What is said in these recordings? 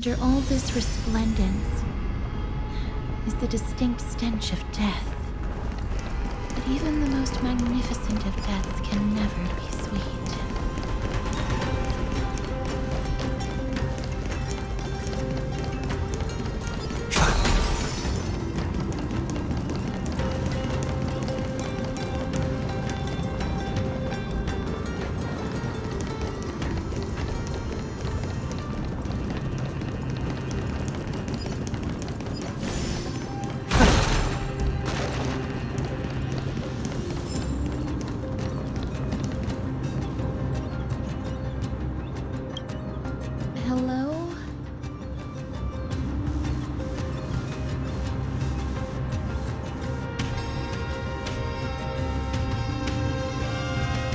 Under all this resplendence is the distinct stench of death. But even the most magnificent of deaths can never be sweet. Hello?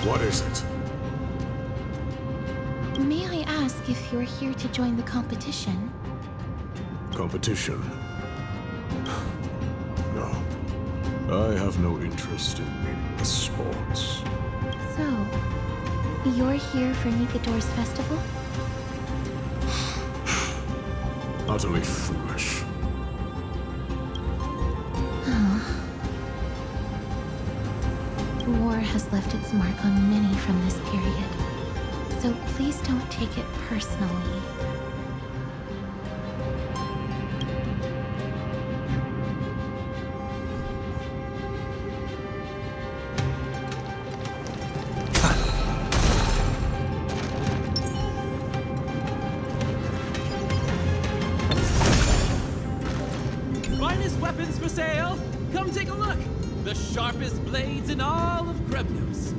What is it? May I ask if you're here to join the competition? Competition? No. I have no interest in meaningless sports. So, you're here for Nikador's festival? Utterly foolish. War has left its mark on many from this period, so please don't take it personally. Finest weapons for sale! Come take a look! The sharpest blades in all of Kremnos.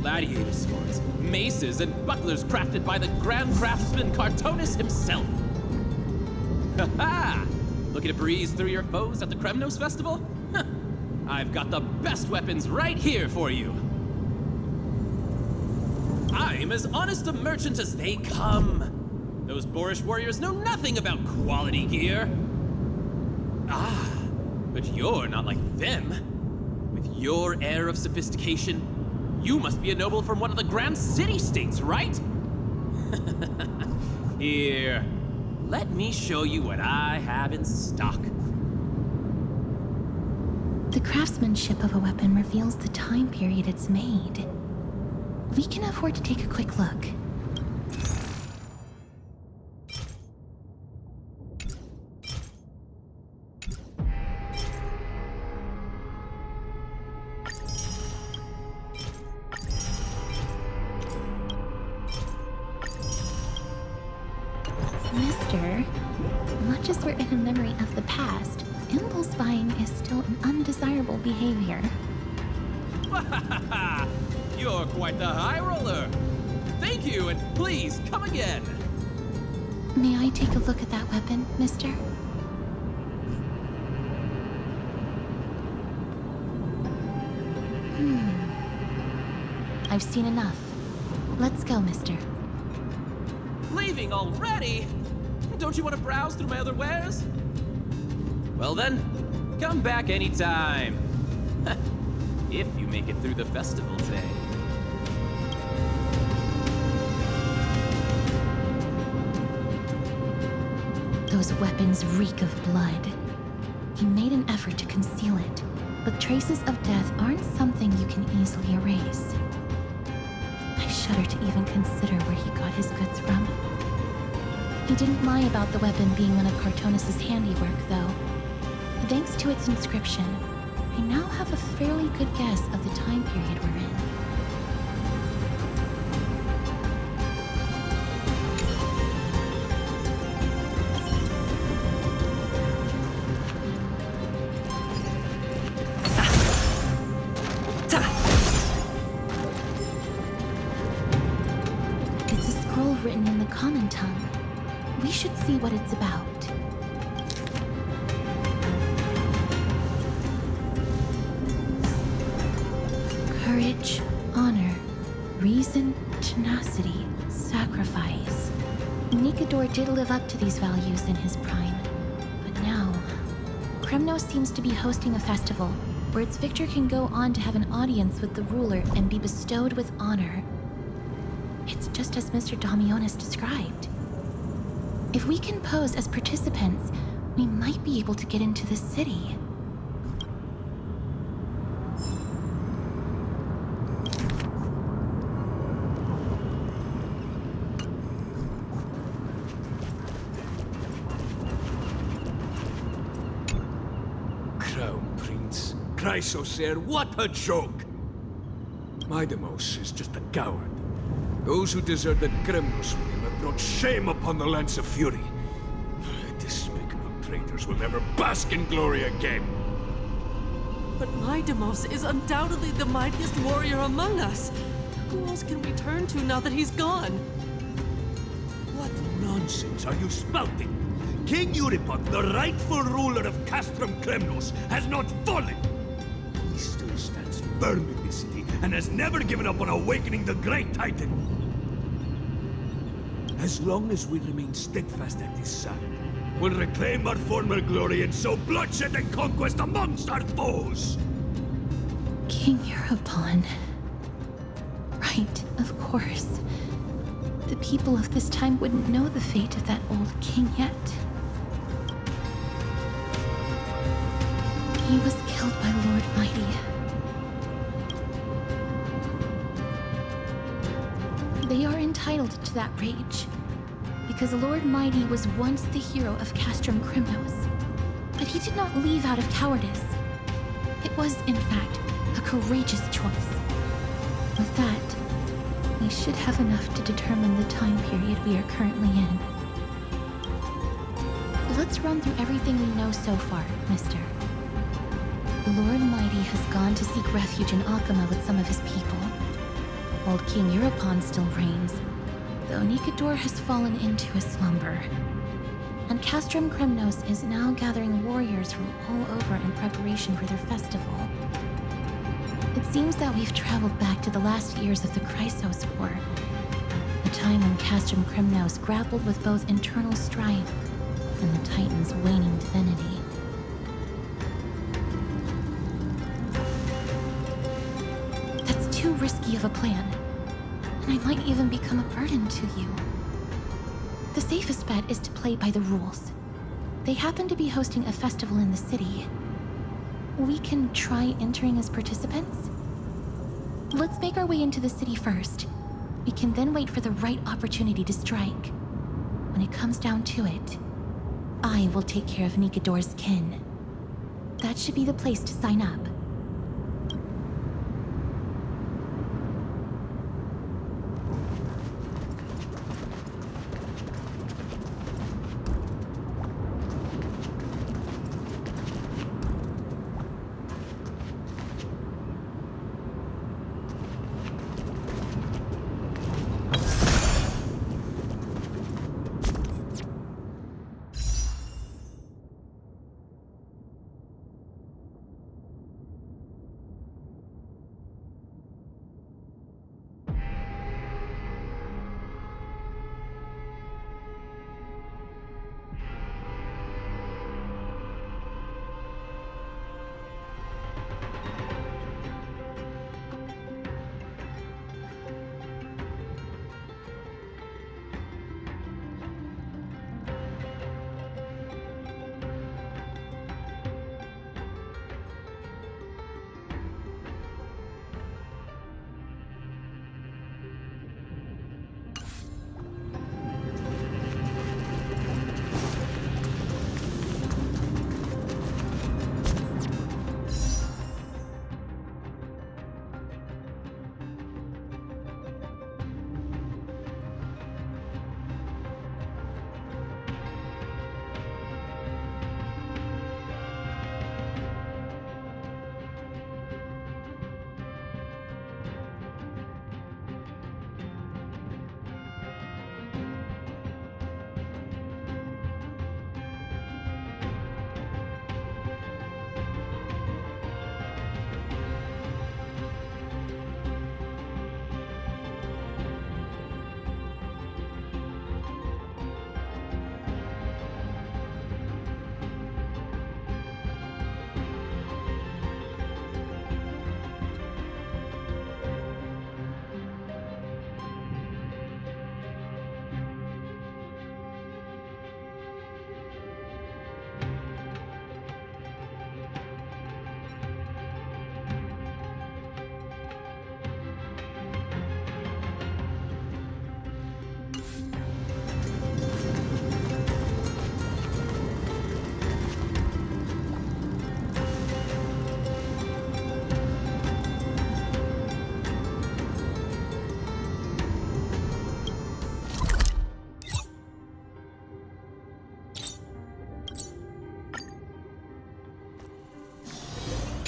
Gladiator swords, maces, and bucklers crafted by the grand craftsman Cartonis himself. Ha-ha! Looking to breeze through your foes at the Kremnos festival? Huh. I've got the best weapons right here for you. I'm as honest a merchant as they come. Those boorish warriors know nothing about quality gear. Ah, but you're not like them. With your air of sophistication, you must be a noble from one of the grand city-states, right? Here, let me show you what I have in stock. The craftsmanship of a weapon reveals the time period it's made. We can afford to take a quick look. Mister, much as we're in a memory of the past, impulse buying is still an undesirable behavior. You're quite the high roller. Thank you, and please come again. May I take a look at that weapon, mister? I've seen enough. Let's go, mister. Leaving already? Don't you want to browse through my other wares? Well then, come back anytime. If you make it through the festival day. Those weapons reek of blood. He made an effort to conceal it, but traces of death aren't something you can easily erase. I shudder to even consider where he got his goods from. He didn't lie about the weapon being one of Cartonis' handiwork, though. Thanks to its inscription, I now have a fairly good guess of the time period we're in. It's a scroll written in the common tongue. We should see what it's about. Courage, honor, reason, tenacity, sacrifice. Nikador did live up to these values in his prime. But now, Kremnos seems to be hosting a festival where its victor can go on to have an audience with the ruler and be bestowed with honor. It's just as Mr. Damionis described. If we can pose as participants, we might be able to get into the city. Crown Prince, Chrysosaur, what a joke! Midemos is just a coward. Those who deserted Kremnos with him have brought shame upon the lands of Fury. Despicable traitors will never bask in glory again. But Midemos is undoubtedly the mightiest warrior among us. Who else can we turn to now that he's gone? What nonsense are you spouting? King Euripon, the rightful ruler of Castrum Kremnos, has not fallen. He still stands firm in this city and has never given up on awakening the great Titan. As long as we remain steadfast at his side, we'll reclaim our former glory and sow bloodshed and conquest amongst our foes. King Euripon. Right, of course. The people of this time wouldn't know the fate of that old king yet. He was killed by Lord Mighty. They are entitled to that rage, because Lord Mighty was once the hero of Castrum Kremnos, but he did not leave out of cowardice. It was, in fact, a courageous choice. With that, we should have enough to determine the time period we are currently in. Let's run through everything we know so far, mister. Lord Mighty has gone to seek refuge in Akama with some of his people. Old King Euripon still reigns, though Nikedor has fallen into a slumber. And Castrum Kremnos is now gathering warriors from all over in preparation for their festival. It seems that we've traveled back to the last years of the Chrysos War, a time when Castrum Kremnos grappled with both internal strife and the Titan's waning divinity. Too risky of a plan, and I might even become a burden to you. The safest bet is to play by the rules. They happen to be hosting a festival in the city. We can try entering as participants. Let's make our way into the city first. We can then wait for the right opportunity to strike. When it comes down to it, I will take care of Nikedor's kin. That should be the place to sign up.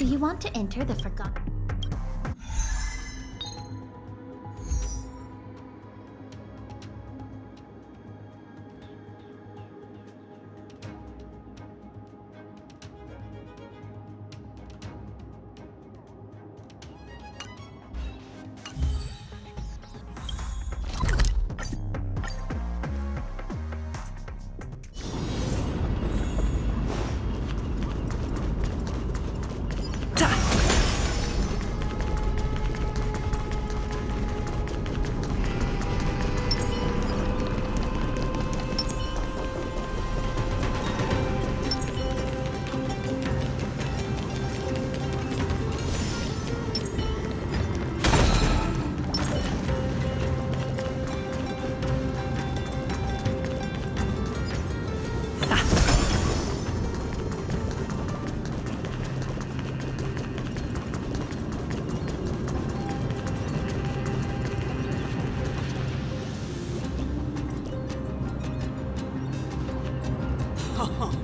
Do you want to enter the forgotten?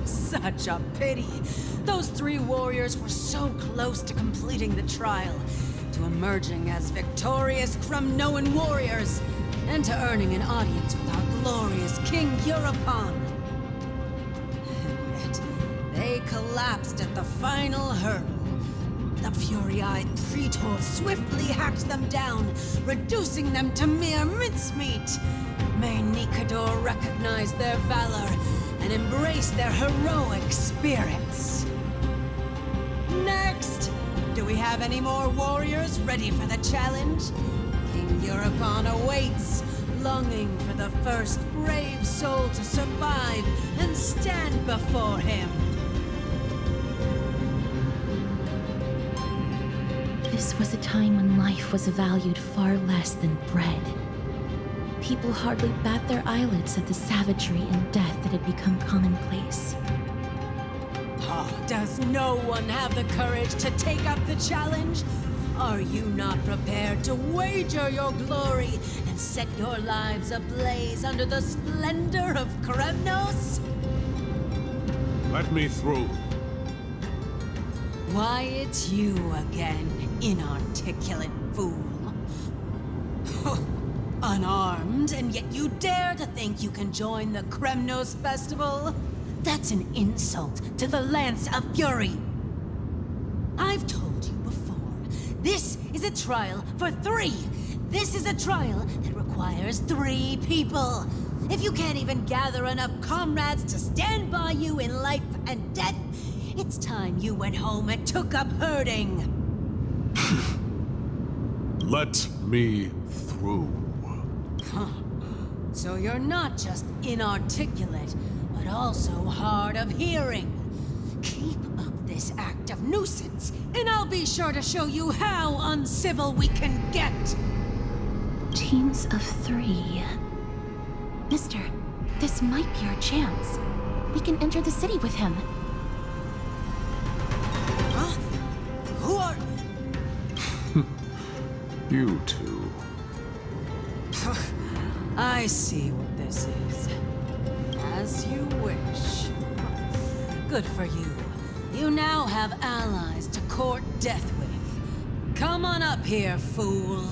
Such a pity. Those 3 warriors were so close to completing the trial, to emerging as victorious Kremnoan warriors, and to earning an audience with our glorious King Eurupon. And yet, they collapsed at the final hurdle. The fury-eyed Praetor swiftly hacked them down, reducing them to mere mincemeat. May Nikador recognize their valor and embrace their heroic spirits. Next! Do we have any more warriors ready for the challenge? King Eurupon awaits, longing for the first brave soul to survive and stand before him. This was a time when life was valued far less than bread. People hardly bat their eyelids at the savagery and death that had become commonplace. Oh, does no one have the courage to take up the challenge? Are you not prepared to wager your glory and set your lives ablaze under the splendor of Kremnos? Let me through. Why, it's you again, inarticulate fool. Unarmed, and yet you dare to think you can join the Kremnos festival? That's an insult to the Lance of Fury. I've told you before, this is a trial for 3. This is a trial that requires 3 people. If you can't even gather enough comrades to stand by you in life and death, it's time you went home and took up herding. Let me through. So you're not just inarticulate, but also hard of hearing. Keep up this act of nuisance, and I'll be sure to show you how uncivil we can get. Teams of 3. Mister, this might be our chance. We can enter the city with him. Huh? Who are... You two. I see what this is. As you wish. Good for you. You now have allies to court death with. Come on up here, fool.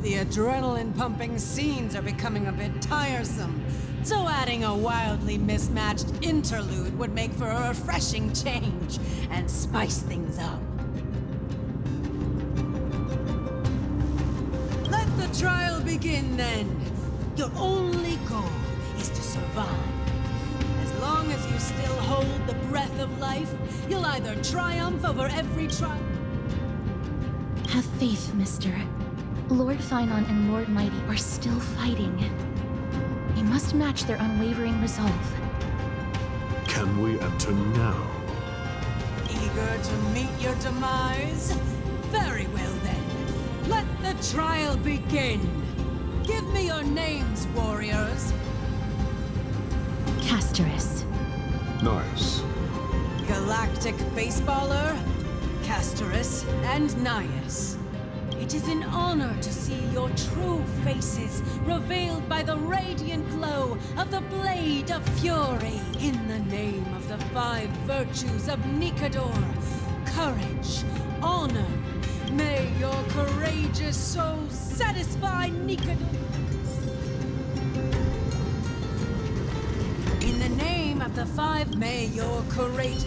The adrenaline-pumping scenes are becoming a bit tiresome, so adding a wildly mismatched interlude would make for a refreshing change and spice things up. Let the trial begin, then. Your only goal is to survive. As long as you still hold the breath of life, you'll either triumph over every trial... Have faith, mister. Lord Finon and Lord Mighty are still fighting. We must match their unwavering resolve. Can we enter now? Eager to meet your demise? Very well, then. Let the trial begin. Give me your names, warriors. Castorus. Nice. Galactic Baseballer, Castorus, and Nias. It is an honor to see your true faces revealed by the radiant glow of the Blade of Fury. In the name of the 5 virtues of Nikador, courage, honor. May your courageous soul satisfy Nikon. In the name of the five, may your courage...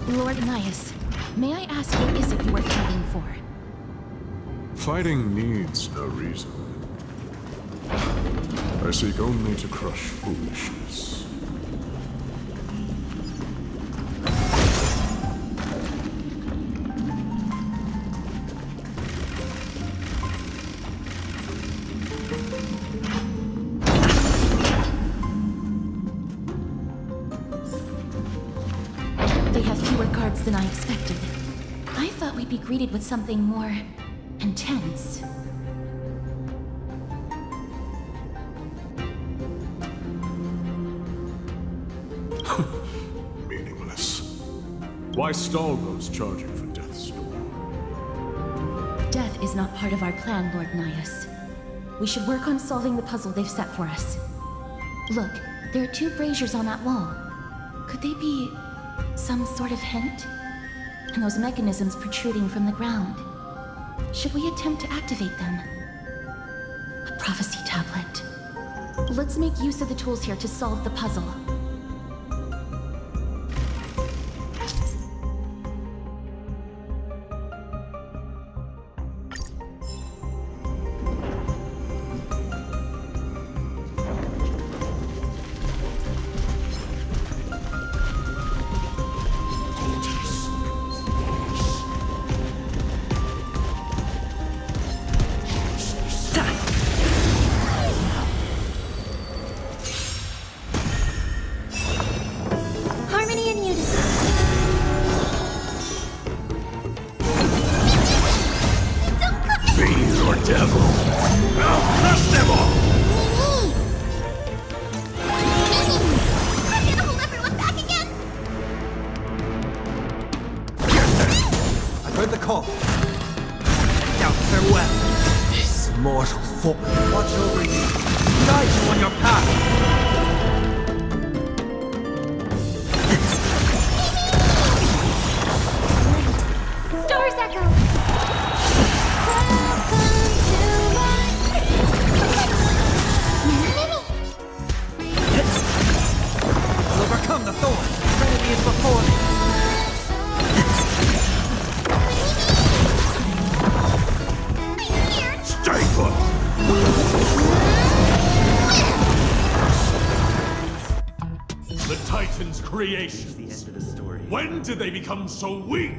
Lord Nias, may I ask what is it you are fighting for? Fighting needs no reason. I seek only to crush foolishness. They have fewer guards than I expected. I thought we'd be greeted with something more intense. Meaningless. Why stall those charging for death's door? Death is not part of our plan, Lord Nias. We should work on solving the puzzle they've set for us. Look, there are two braziers on that wall. Could they be some sort of hint? And those mechanisms protruding from the ground. Should we attempt to activate them? A prophecy tablet. Let's make use of the tools here to solve the puzzle. Harmony and unity. Don't come to Fiend or devil? I'll crush them all! I'm gonna hold everyone back again. I've heard the call. Out farewell. This mortal foe. Watch over you. Guide you on your path. Stars echo. I'll overcome the thorn. Trinity is before me. Stay put! The Titan's creation. The end of the story. When did they become so weak?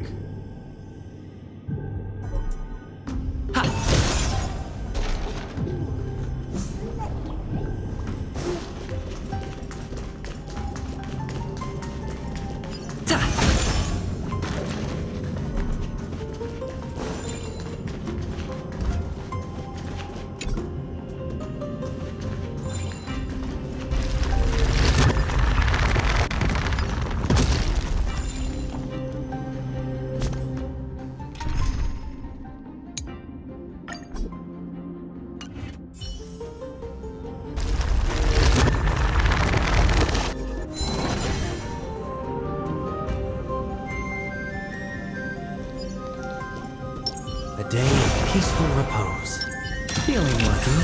A day of peaceful repose. Feeling lucky.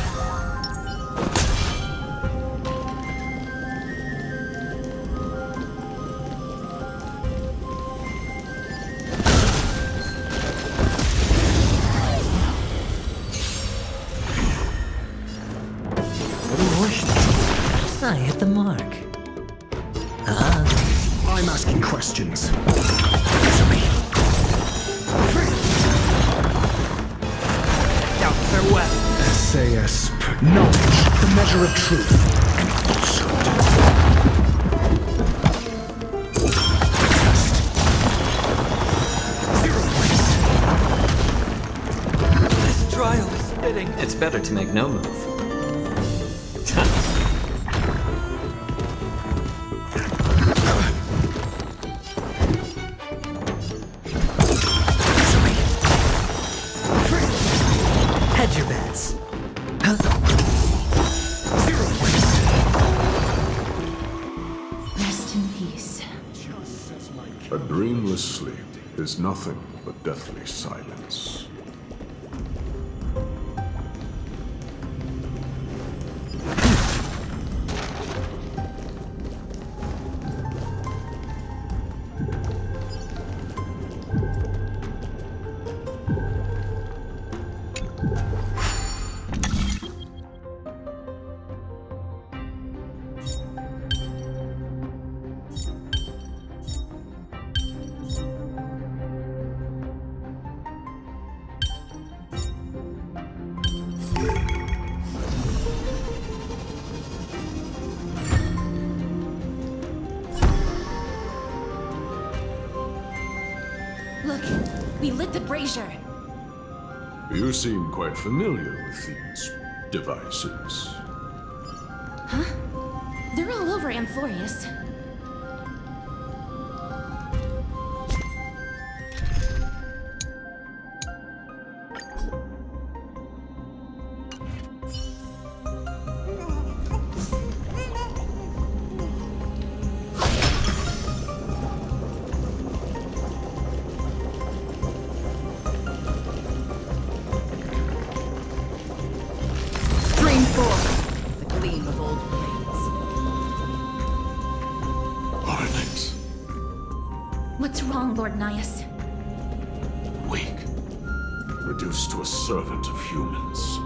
I hit the mark. I'm asking questions. Out farewell. SAS. Knowledge, the measure of truth and falsehood. This trial is fitting. It's better to make no move. Hedge your bets. A dreamless sleep is nothing but deathly silence. Look, we lit the brazier. You seem quite familiar with these devices. Huh? They're all over Amphorius. The gleam of old blades. Onyx. What's wrong, Lord Nias? Weak. Reduced to a servant of humans.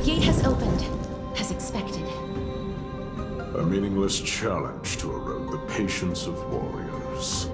gate has opened, as expected. A meaningless challenge to erode the patience of warriors.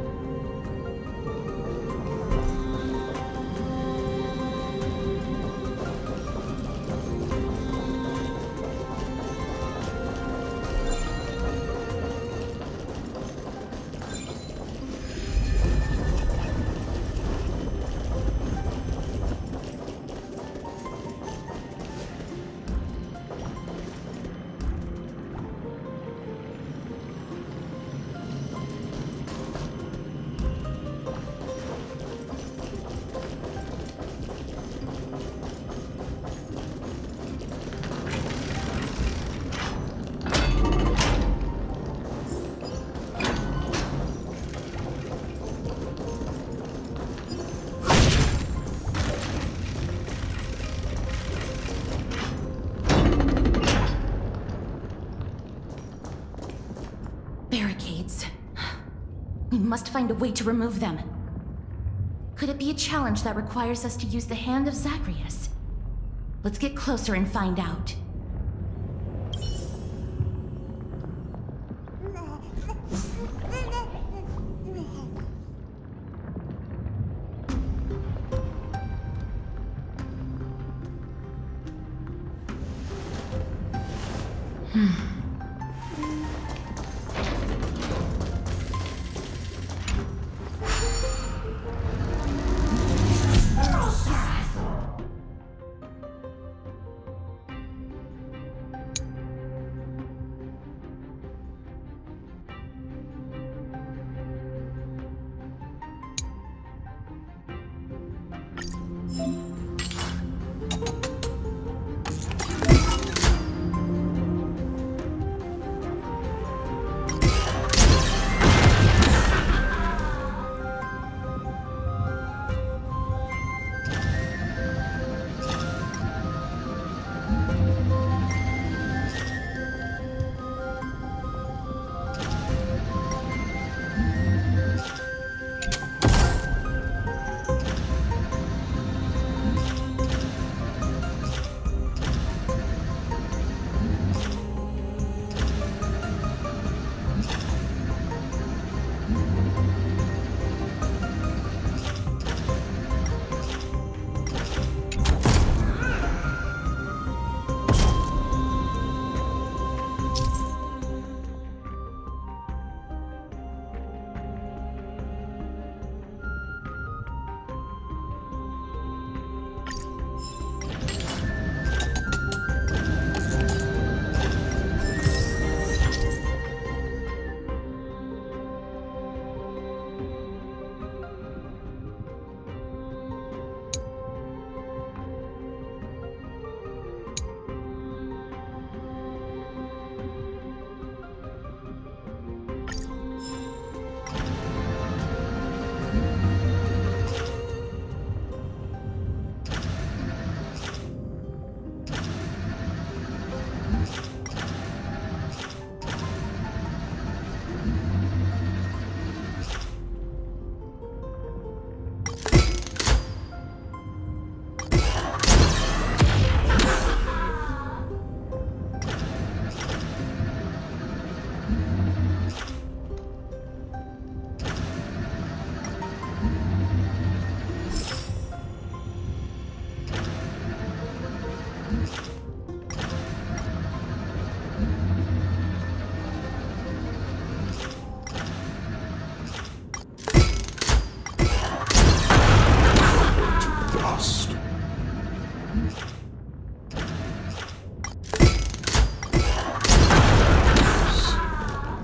Barricades. We must find a way to remove them. Could it be a challenge that requires us to use the hand of Zagreus? Let's get closer and find out.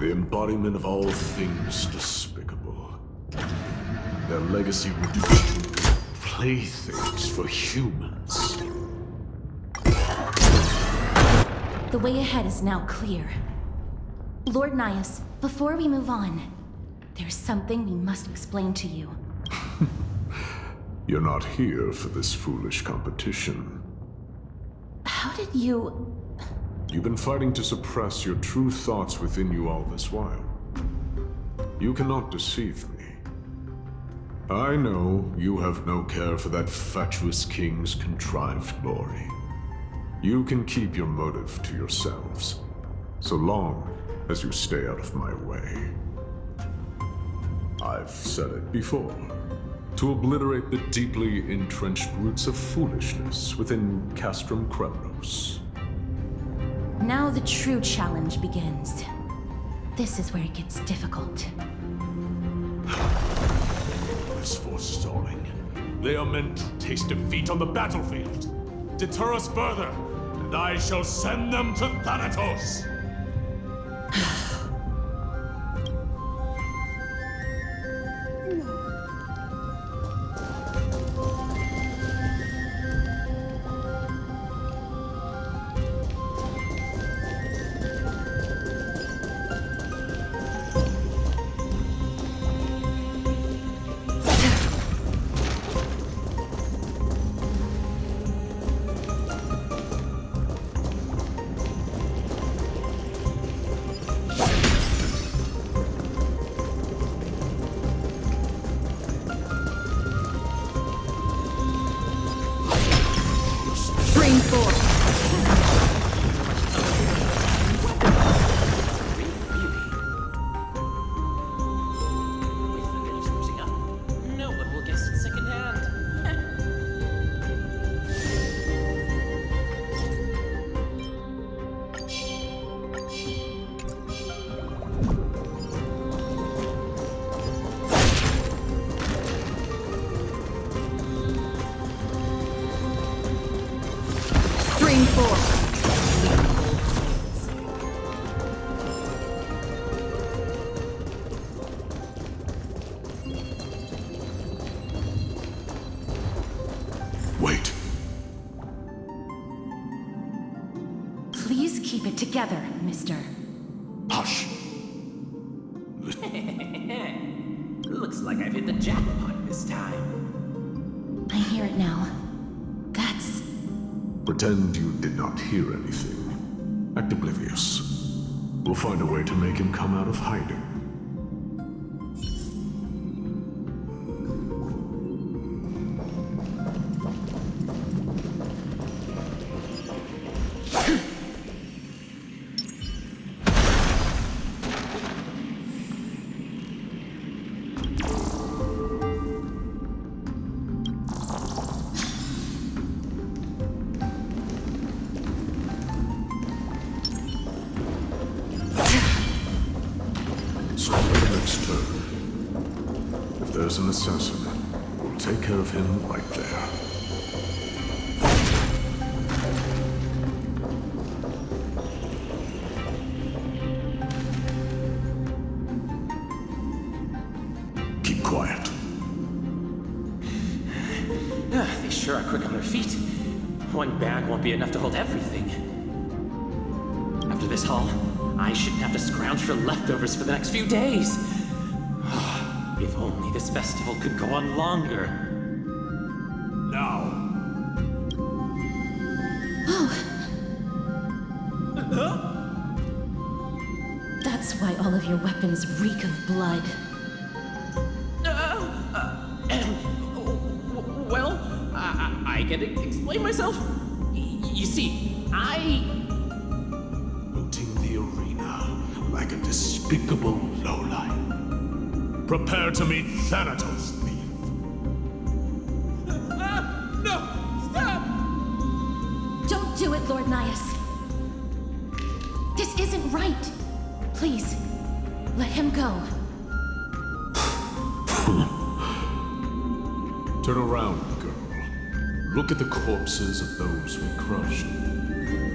Embodiment of all things despicable. Their legacy reduced to playthings for humans. The way ahead is now clear. Lord Nias, before we move on, there's something we must explain to you. You're not here for this foolish competition. How did you... You've been fighting to suppress your true thoughts within you all this while. You cannot deceive me. I know you have no care for that fatuous king's contrived glory. You can keep your motive to yourselves, so long as you stay out of my way. I've said it before. To obliterate the deeply entrenched roots of foolishness within Castrum Kremnos. Now the true challenge begins. This is where it gets difficult. This forestalling. They are meant to taste defeat on the battlefield. Deter us further, and I shall send them to Thanatos! No one will guess it secondhand. Wait. Please keep it together, mister. Hush. Looks like I've hit the jackpot this time. I hear it now. That's... Pretend you did not hear anything. Act oblivious. We'll find a way to make him come out of hiding. So for the next turn, if there's an assassin, we'll take care of him right there. Keep quiet. They sure are quick on their feet. One bag won't be enough to hold everything. After this haul, I shouldn't have to scrounge for leftovers for the next few days. If only this festival could go on longer. Now. That's why all of your weapons reek of blood. Well, I can explain myself. You see, Looting the arena like a despicable lowlife. Prepare to meet Thanatos, thief. No! Stop! Don't do it, Lord Nias. This isn't right. Please, let him go. Turn around, girl. Look at the corpses of those we crushed.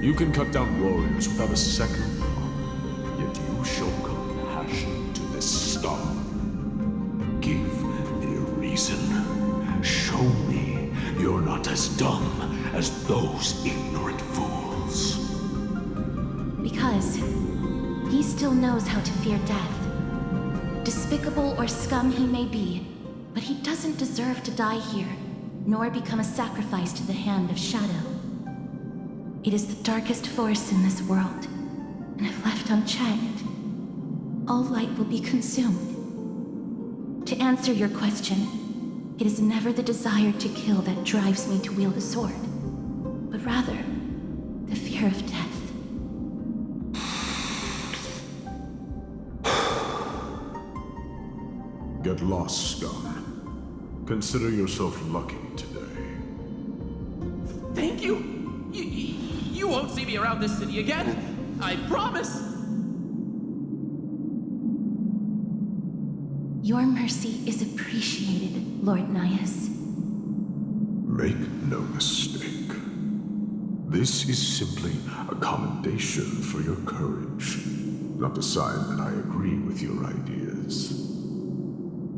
You can cut down warriors without a second thought, yet you show compassion to this scum. Give me a reason. Show me you're not as dumb as those ignorant fools. Because he still knows how to fear death. Despicable or scum he may be, but he doesn't deserve to die here, nor become a sacrifice to the hand of Shadow. It is the darkest force in this world, and if left unchecked, all light will be consumed. To answer your question, it is never the desire to kill that drives me to wield a sword, but rather, harbinger of death. Get lost, scum. Consider yourself lucky today. Thank you. You won't see me around this city again. I promise. Your mercy is appreciated, Lord Nias. Make no mistake. This is simply a commendation for your courage, not a sign that I agree with your ideas.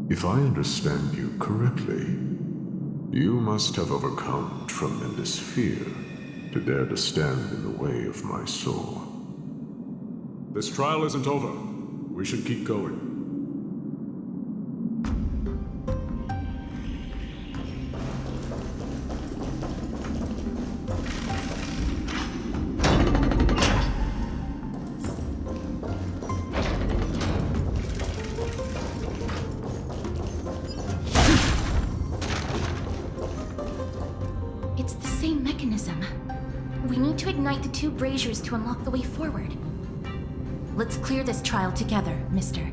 If I understand you correctly, you must have overcome tremendous fear to dare to stand in the way of my soul. This trial isn't over. We should keep going. It's the same mechanism. We need to ignite the two braziers to unlock the way forward. Let's clear this trial together, mister.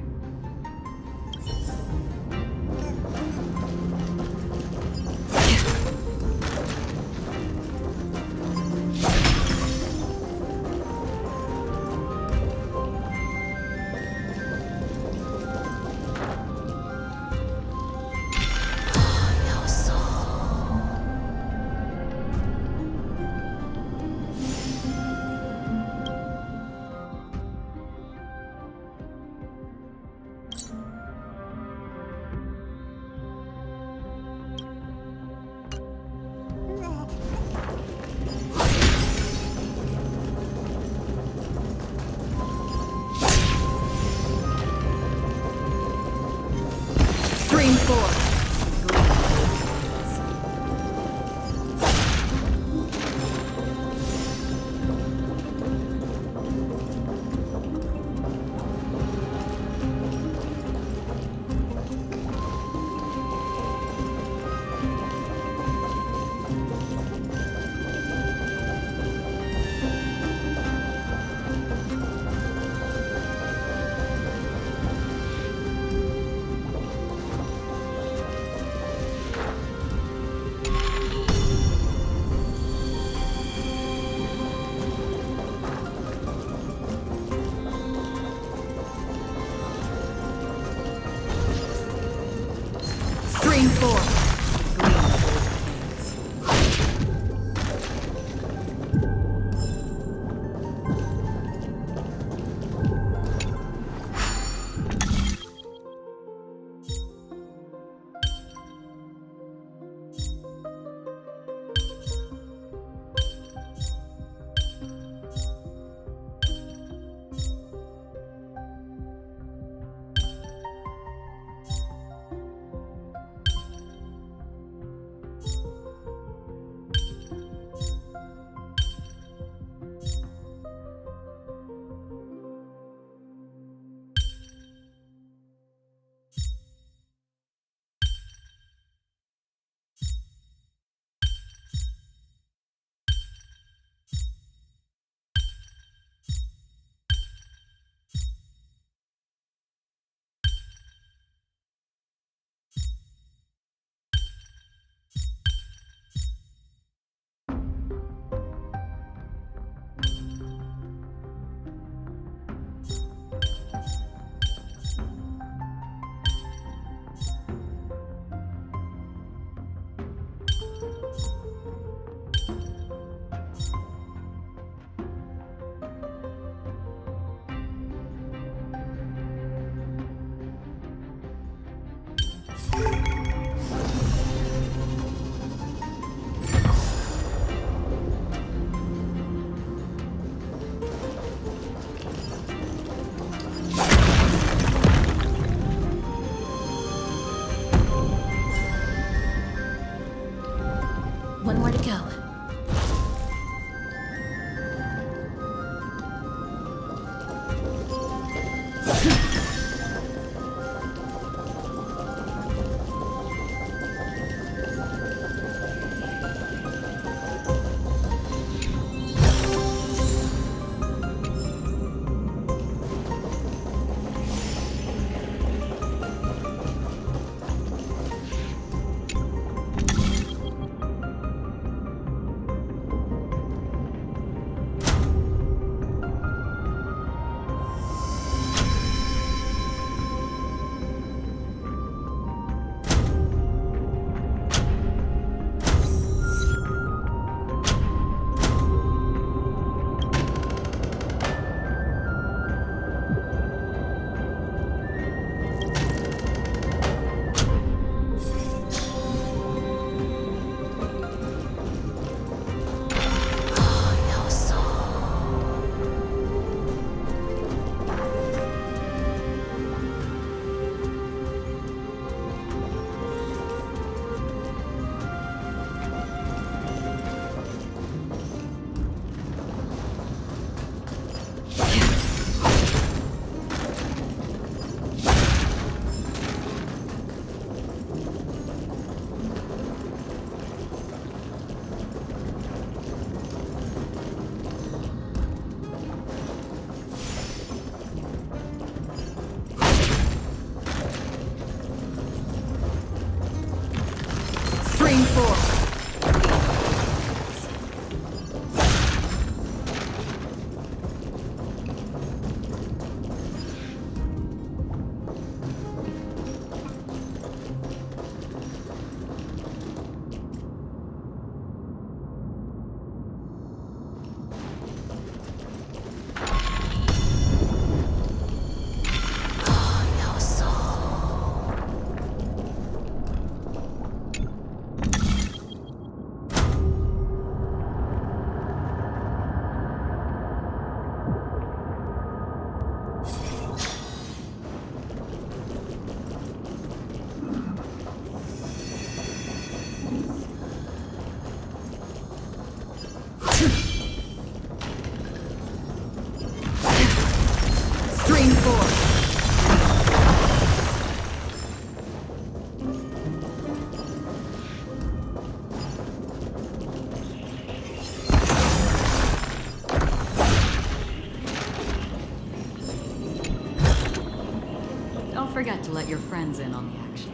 Stream 4. Stream 4. One more to go. Stream 4. Stream 4. Don't forget to let your friends in on the action.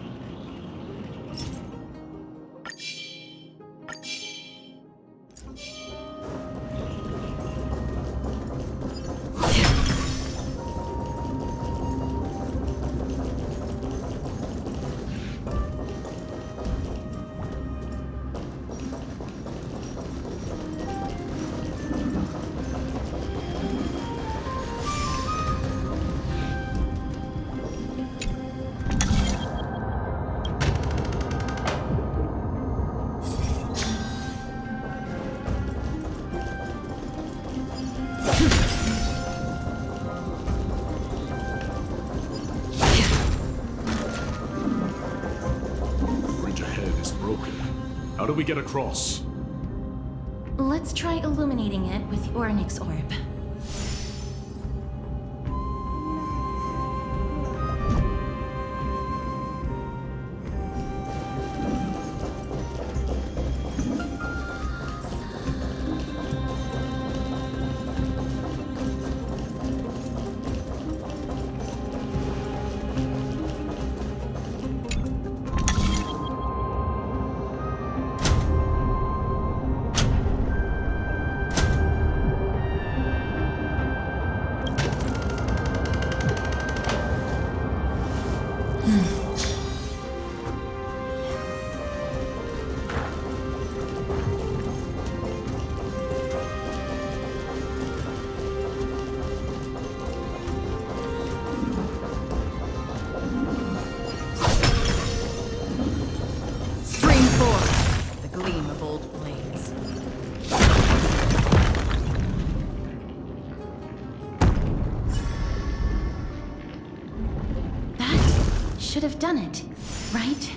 Bridge ahead is broken. How do we get across? Let's try illuminating it with Orynyx's orb. Stream 4. The gleam of old blades. That should have done it, right?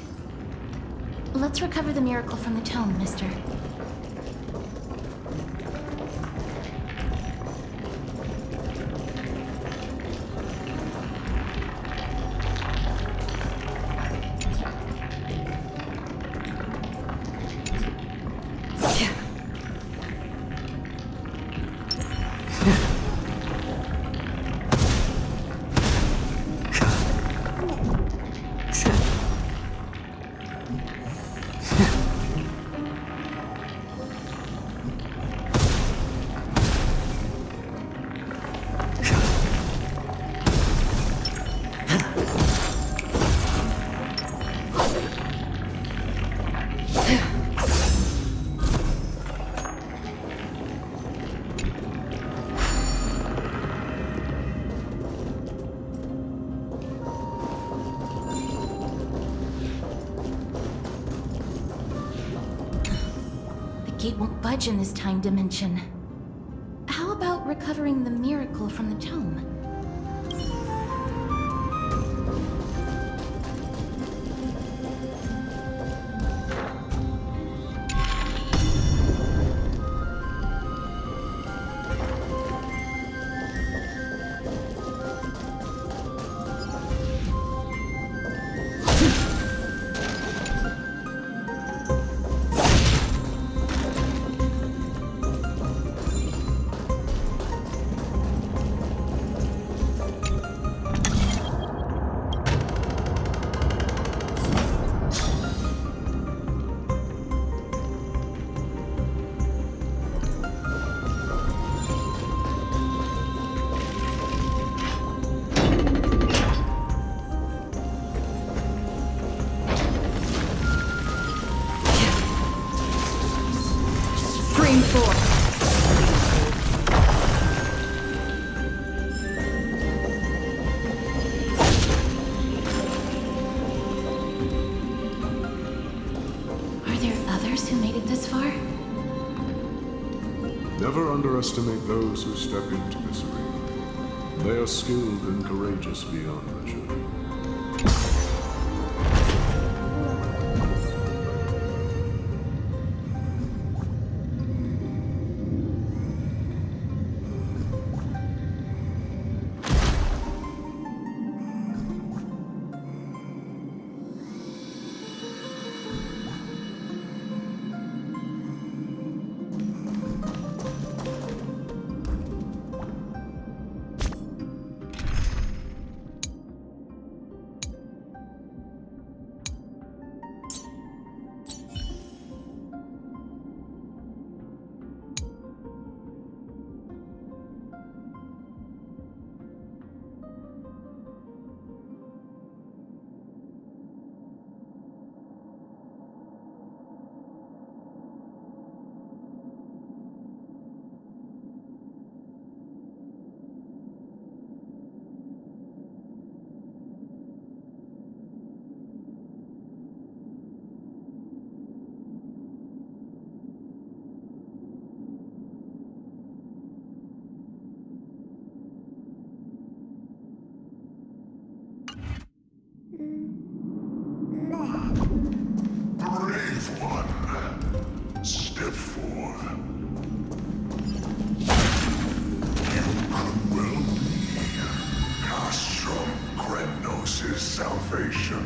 Let's recover the miracle from the tome, mister. The gate won't budge in this time dimension. How about recovering the miracle from the tome? supreme force. Are there others who made it this far? Never underestimate those who step into this arena. They are skilled and courageous beyond measure. Brave one, step forth. You could well be cast from Kremnos' salvation.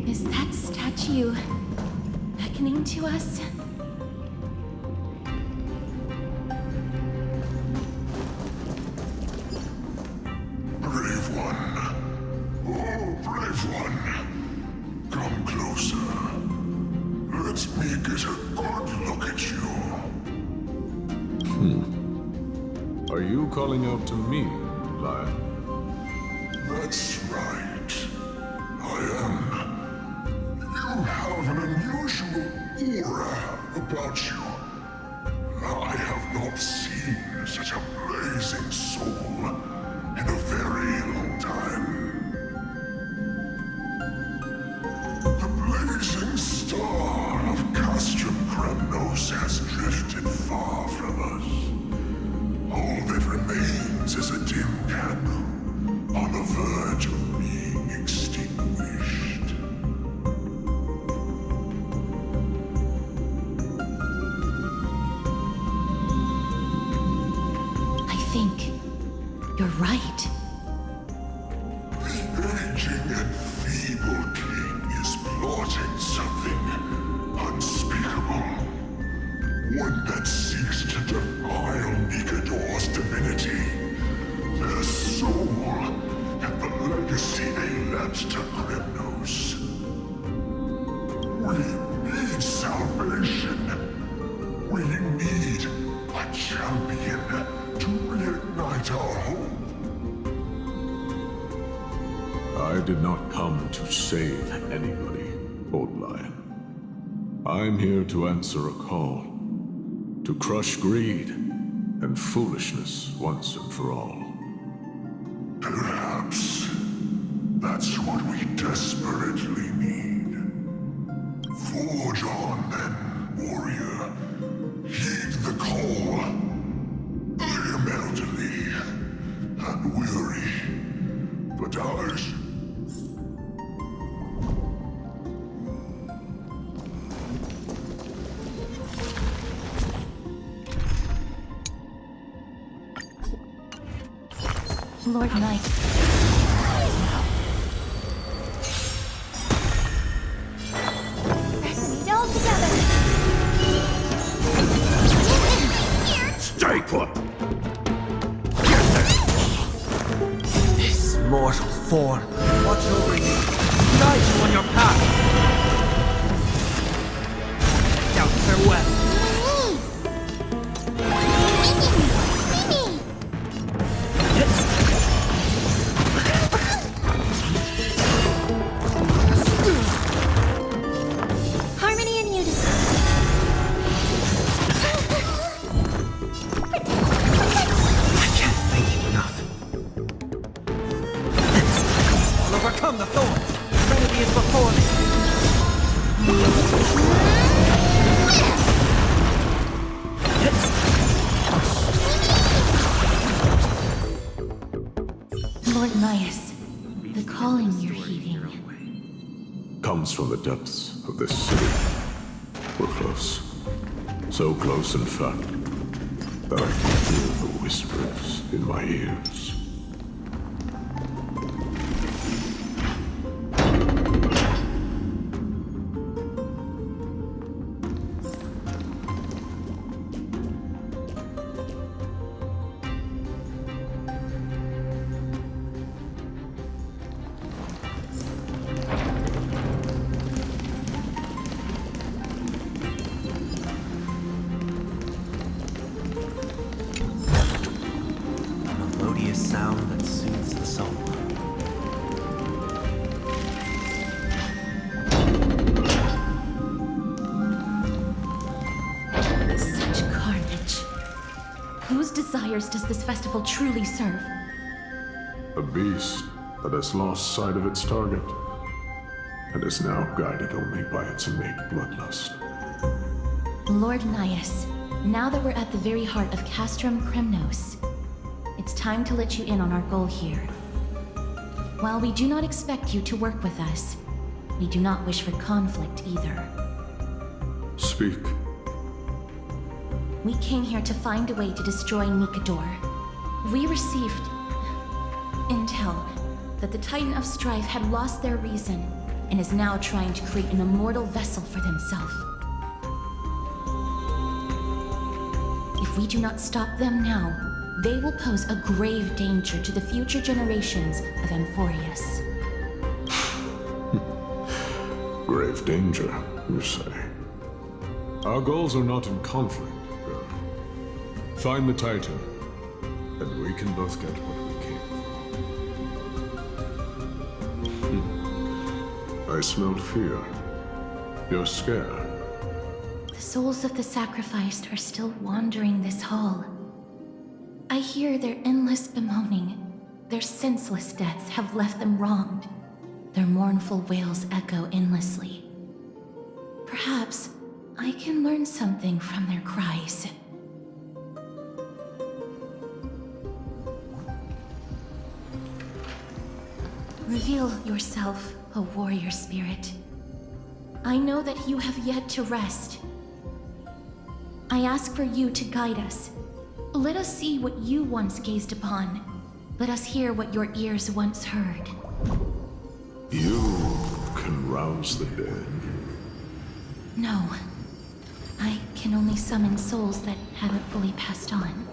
Is that statue beckoning to us? Brave one. Oh, brave one. Come closer. Let me get a good look at you. Are you calling out to me, Lion? That's right. I am. You have an unusual aura about you. I have not seen such a blazing soul in a very long time. The blazing star of Castrum Kremnos has drifted far from us. All that remains is a dim candle on the verge of being extinguished. I think you're right. The aging and feeble king is plotting something unspeakable. One that seeks to defile Nikador's divinity, their soul, and the legacy they left to Kremnos. We need salvation. We need a champion to reignite our hope. I did not come to save anybody, Old Lion. I'm here to answer a call. To crush greed and foolishness once and for all. Perhaps that's what we desperately need. Forge on then, warrior. Heed the call. I am elderly and weary, but I... Lord Knight. Resonate all together. Stay put! This mortal form, watch over you, guide you on your path. Now farewell. Harmony and unison. comes from the depths of this city. We're close. So close, in fact, that I can hear the whispers in my ears. Sound that soothes the soul. Such carnage. Whose desires does this festival truly serve? A beast that has lost sight of its target, and is now guided only by its innate bloodlust. Lord Nias, now that we're at the very heart of Castrum Kremnos, it's time to let you in on our goal here. While we do not expect you to work with us, we do not wish for conflict either. Speak. We came here to find a way to destroy Nikador. We received intel that the Titan of Strife had lost their reason and is now trying to create an immortal vessel for themselves. If we do not stop them now, they will pose a grave danger to the future generations of Amphorius. Grave danger, you say? Our goals are not in conflict, girl. Find the Titan, and we can both get what we came for. I smelled fear. You're scared. The souls of the sacrificed are still wandering this hall. I hear their endless bemoaning. Their senseless deaths have left them wronged. Their mournful wails echo endlessly. Perhaps I can learn something from their cries. Reveal yourself, O warrior spirit. I know that you have yet to rest. I ask for you to guide us. Let us see what you once gazed upon. Let us hear what your ears once heard. You can rouse the dead. No. I can only summon souls that haven't fully passed on.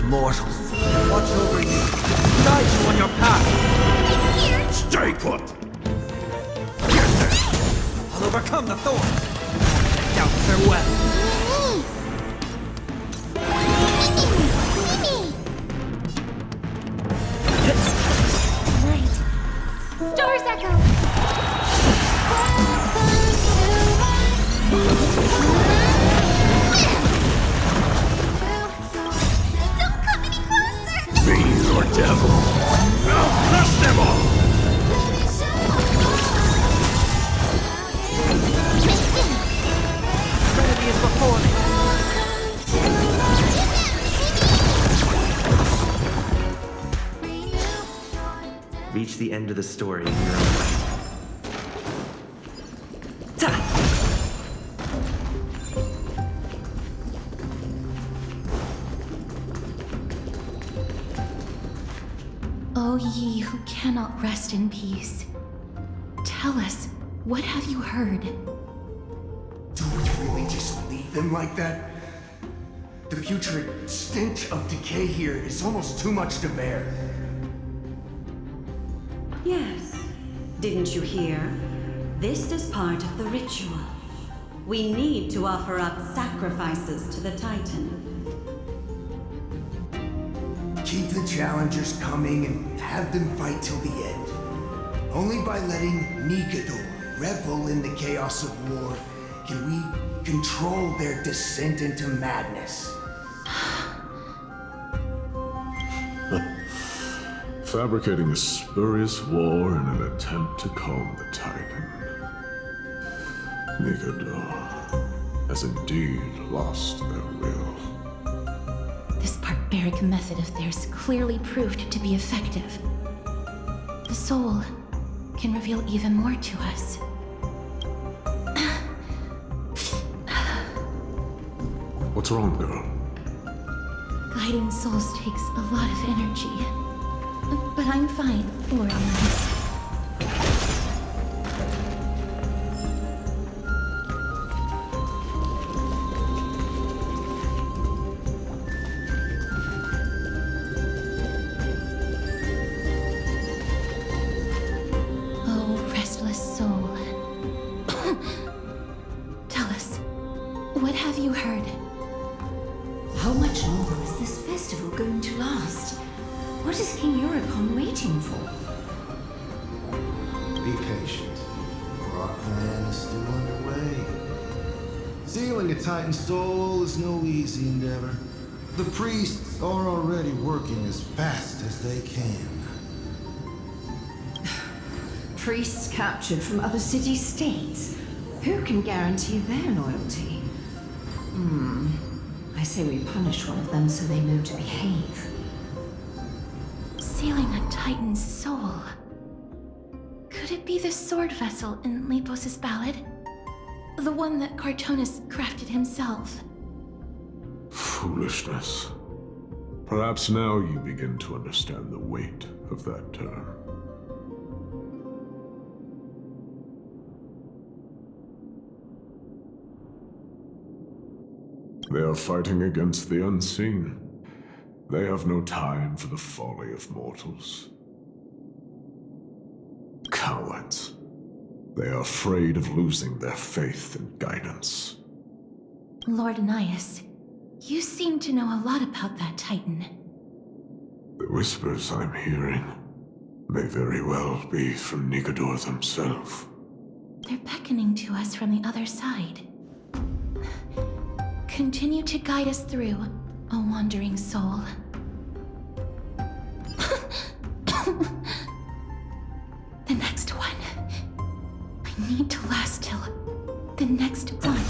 Mortal fool, watch over you. Guide you on your path. Stay put! Get there. I'll overcome the thorns. Doubt farewell. Right. Stars echo! Fiend or devil? I'll crush them all! Trinity is before me. Reach the end of the story in your own way. O ye who cannot rest in peace, tell us, what have you heard? Do we really just leave them like that? The putrid stench of decay here is almost too much to bear. Yes. Didn't you hear? This is part of the ritual. We need to offer up sacrifices to the Titan. Keep the challengers coming and have them fight till the end. Only by letting Nikador revel in the chaos of war can we control their descent into madness. Fabricating a spurious war in an attempt to calm the Titan. Nigador has indeed lost their will. This barbaric method of theirs clearly proved to be effective. The soul can reveal even more to us. What's wrong, girl? Guiding souls takes a lot of energy. But I'm fine, Lord Nice. Oh, restless soul. Tell us, what have you heard? How much longer is this festival going to last? What is King Eurocon waiting for? Be patient, for our plan is still underway. Sealing a Titan soul is no easy endeavor. The priests are already working as fast as they can. Priests captured from other city-states. Who can guarantee their loyalty? I say we punish one of them so they know to behave. Sealing a Titan's soul. Could it be the sword vessel in Lepos' ballad? The one that Cartonus crafted himself? Foolishness. Perhaps now you begin to understand the weight of that term. They are fighting against the unseen. They have no time for the folly of mortals. Cowards. They are afraid of losing their faith and guidance. Lord Anias, you seem to know a lot about that Titan. The whispers I'm hearing may very well be from Nigador himself. They're beckoning to us from the other side. Continue to guide us through, O wandering soul. The next one. I need to last till the next one.